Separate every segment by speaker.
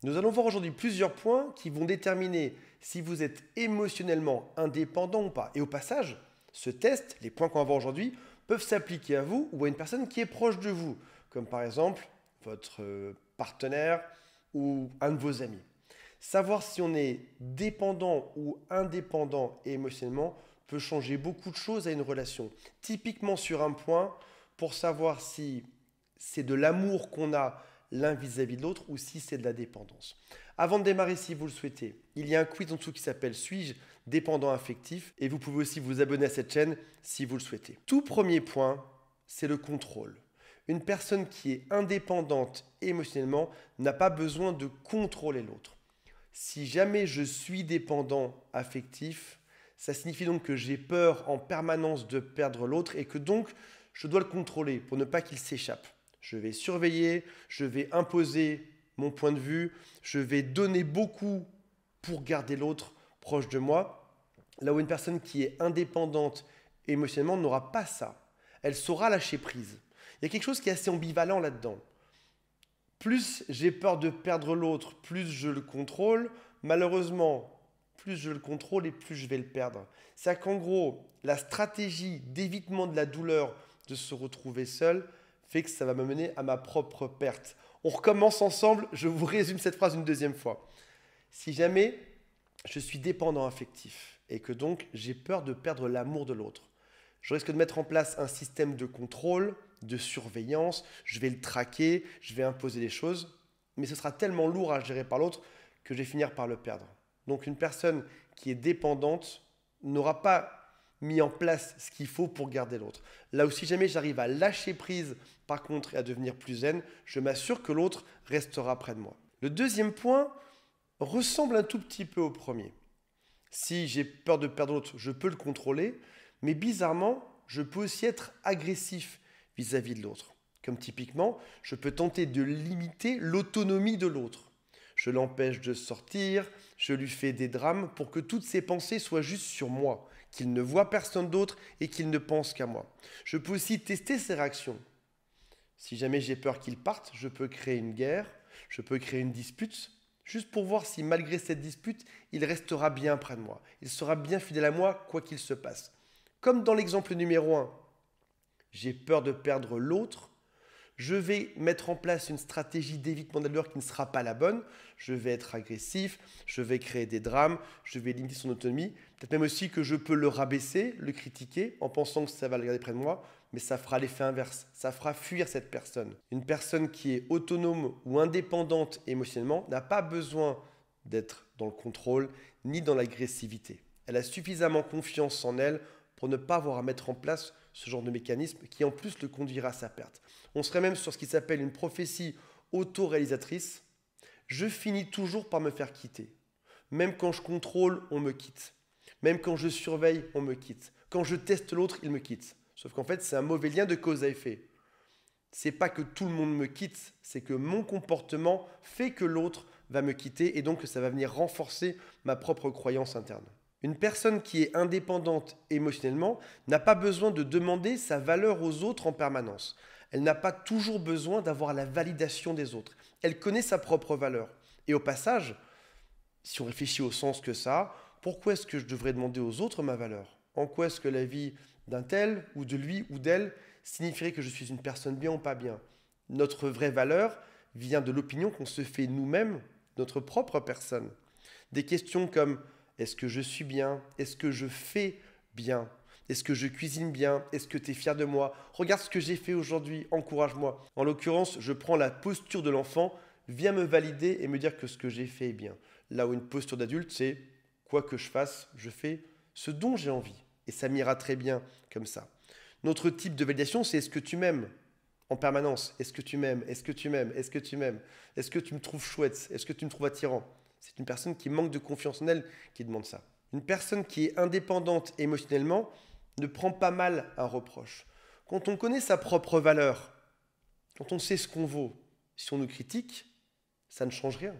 Speaker 1: Nous allons voir aujourd'hui plusieurs points qui vont déterminer si vous êtes émotionnellement indépendant ou pas. Et au passage, ce test, les points qu'on va voir aujourd'hui, peuvent s'appliquer à vous ou à une personne qui est proche de vous, comme par exemple votre partenaire ou un de vos amis. Savoir si on est dépendant ou indépendant émotionnellement peut changer beaucoup de choses à une relation. Typiquement sur un point, pour savoir si c'est de l'amour qu'on a l'un vis-à-vis de l'autre ou si c'est de la dépendance. Avant de démarrer, si vous le souhaitez, il y a un quiz en dessous qui s'appelle Suis-je dépendant affectif et vous pouvez aussi vous abonner à cette chaîne si vous le souhaitez. Tout premier point, c'est le contrôle. Une personne qui est indépendante émotionnellement n'a pas besoin de contrôler l'autre. Si jamais je suis dépendant affectif, ça signifie donc que j'ai peur en permanence de perdre l'autre et que donc je dois le contrôler pour ne pas qu'il s'échappe. Je vais surveiller, je vais imposer mon point de vue, je vais donner beaucoup pour garder l'autre proche de moi. Là où une personne qui est indépendante émotionnellement n'aura pas ça. Elle saura lâcher prise. Il y a quelque chose qui est assez ambivalent là-dedans. Plus j'ai peur de perdre l'autre, plus je le contrôle. Malheureusement, plus je le contrôle et plus je vais le perdre. C'est qu'en gros, la stratégie d'évitement de la douleur de se retrouver seul fait que ça va me mener à ma propre perte. On recommence ensemble, je vous résume cette phrase une deuxième fois. Si jamais je suis dépendant affectif et que donc j'ai peur de perdre l'amour de l'autre, je risque de mettre en place un système de contrôle, de surveillance, je vais le traquer, je vais imposer des choses, mais ce sera tellement lourd à gérer par l'autre que je vais finir par le perdre. Donc une personne qui est dépendante n'aura pas mis en place ce qu'il faut pour garder l'autre. Là où si jamais j'arrive à lâcher prise par contre et à devenir plus zen, je m'assure que l'autre restera près de moi. Le deuxième point ressemble un tout petit peu au premier. Si j'ai peur de perdre l'autre, je peux le contrôler, mais bizarrement, je peux aussi être agressif vis-à-vis de l'autre. Comme typiquement, je peux tenter de limiter l'autonomie de l'autre. Je l'empêche de sortir, je lui fais des drames pour que toutes ses pensées soient juste sur moi, qu'il ne voit personne d'autre et qu'il ne pense qu'à moi. Je peux aussi tester ses réactions. Si jamais j'ai peur qu'il parte, je peux créer une guerre, je peux créer une dispute, juste pour voir si malgré cette dispute, il restera bien près de moi. Il sera bien fidèle à moi, quoi qu'il se passe. Comme dans l'exemple numéro 1, j'ai peur de perdre l'autre, je vais mettre en place une stratégie d'évitement de la douleur qui ne sera pas la bonne. Je vais être agressif, je vais créer des drames, je vais limiter son autonomie. Peut-être même aussi que je peux le rabaisser, le critiquer en pensant que ça va le garder près de moi, mais ça fera l'effet inverse. Ça fera fuir cette personne. Une personne qui est autonome ou indépendante émotionnellement n'a pas besoin d'être dans le contrôle ni dans l'agressivité. Elle a suffisamment confiance en elle pour ne pas avoir à mettre en place ce genre de mécanisme qui en plus le conduira à sa perte. On serait même sur ce qui s'appelle une prophétie autoréalisatrice. Je finis toujours par me faire quitter. Même quand je contrôle, on me quitte. Même quand je surveille, on me quitte. Quand je teste l'autre, il me quitte. Sauf qu'en fait, c'est un mauvais lien de cause à effet. C'est pas que tout le monde me quitte, c'est que mon comportement fait que l'autre va me quitter et donc que ça va venir renforcer ma propre croyance interne. Une personne qui est indépendante émotionnellement n'a pas besoin de demander sa valeur aux autres en permanence. Elle n'a pas toujours besoin d'avoir la validation des autres. Elle connaît sa propre valeur. Et au passage, si on réfléchit au sens que ça a, pourquoi est-ce que je devrais demander aux autres ma valeur? En quoi est-ce que la vie d'un tel ou de lui ou d'elle signifierait que je suis une personne bien ou pas bien? Notre vraie valeur vient de l'opinion qu'on se fait nous-mêmes, notre propre personne. Des questions comme est-ce que je suis bien? Est-ce que je fais bien? Est-ce que je cuisine bien? Est-ce que tu es fier de moi? Regarde ce que j'ai fait aujourd'hui, encourage-moi. En l'occurrence, je prends la posture de l'enfant, viens me valider et me dire que ce que j'ai fait est bien. Là où une posture d'adulte, c'est quoi que je fasse, je fais ce dont j'ai envie. Et ça m'ira très bien comme ça. Notre type de validation, c'est est-ce que tu m'aimes en permanence? Est-ce que tu m'aimes? Est-ce que tu m'aimes? Est-ce que tu m'aimes? Est-ce que tu me trouves chouette? Est-ce que tu me trouves attirant? C'est une personne qui manque de confiance en elle qui demande ça. Une personne qui est indépendante émotionnellement ne prend pas mal un reproche. Quand on connaît sa propre valeur, quand on sait ce qu'on vaut, si on nous critique, ça ne change rien.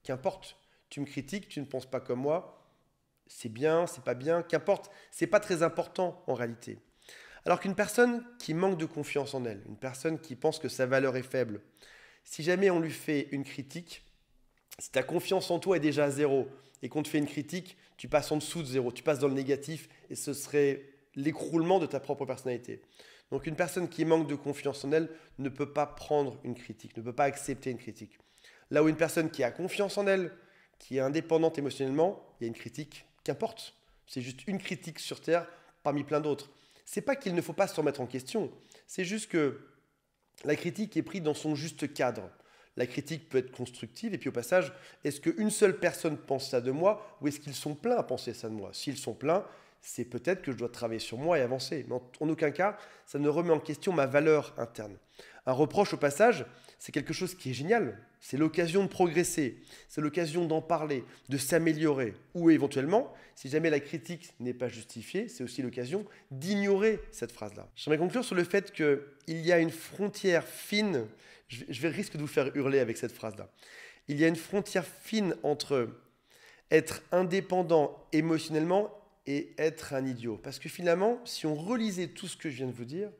Speaker 1: Qu'importe, tu me critiques, tu ne penses pas comme moi, c'est bien, c'est pas bien, qu'importe, c'est pas très important en réalité. Alors qu'une personne qui manque de confiance en elle, une personne qui pense que sa valeur est faible, si jamais on lui fait une critique, Si ta confiance en toi est déjà à zéro et qu'on te fait une critique, tu passes en dessous de zéro, tu passes dans le négatif et ce serait l'écroulement de ta propre personnalité. Donc une personne qui manque de confiance en elle ne peut pas prendre une critique, ne peut pas accepter une critique. Là où une personne qui a confiance en elle, qui est indépendante émotionnellement, il y a une critique, qu'importe. C'est juste une critique sur Terre parmi plein d'autres. C'est pas qu'il ne faut pas se remettre en question, c'est juste que la critique est prise dans son juste cadre. La critique peut être constructive et puis au passage, est-ce qu'une seule personne pense ça de moi ou est-ce qu'ils sont pleins à penser ça de moi? S'ils sont pleins, c'est peut-être que je dois travailler sur moi et avancer. Mais en aucun cas, ça ne remet en question ma valeur interne. Un reproche au passage, c'est quelque chose qui est génial. C'est l'occasion de progresser, c'est l'occasion d'en parler, de s'améliorer. Ou éventuellement, si jamais la critique n'est pas justifiée, c'est aussi l'occasion d'ignorer cette phrase-là. J'aimerais conclure sur le fait qu'il y a une frontière fine, je vais risque de vous faire hurler avec cette phrase-là. Il y a une frontière fine entre être indépendant émotionnellement et être un idiot. Parce que finalement, si on relisait tout ce que je viens de vous dire,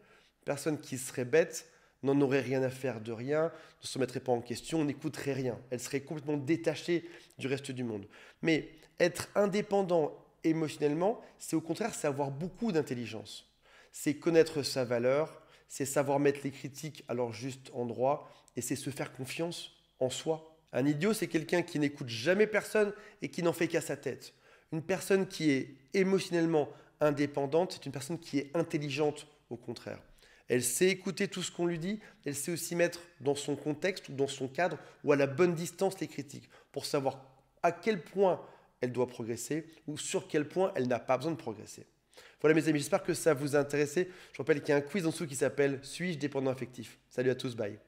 Speaker 1: personne qui serait bête n'en aurait rien à faire de rien, ne se mettrait pas en question, n'écouterait rien. Elle serait complètement détachée du reste du monde. Mais être indépendant émotionnellement, c'est au contraire savoir beaucoup d'intelligence. C'est connaître sa valeur, c'est savoir mettre les critiques à leur juste endroit et c'est se faire confiance en soi. Un idiot, c'est quelqu'un qui n'écoute jamais personne et qui n'en fait qu'à sa tête. Une personne qui est émotionnellement indépendante, c'est une personne qui est intelligente au contraire. Elle sait écouter tout ce qu'on lui dit, elle sait aussi mettre dans son contexte ou dans son cadre ou à la bonne distance les critiques pour savoir à quel point elle doit progresser ou sur quel point elle n'a pas besoin de progresser. Voilà mes amis, j'espère que ça vous a intéressé. Je rappelle qu'il y a un quiz en dessous qui s'appelle « Suis-je dépendant affectif ?» Salut à tous, bye.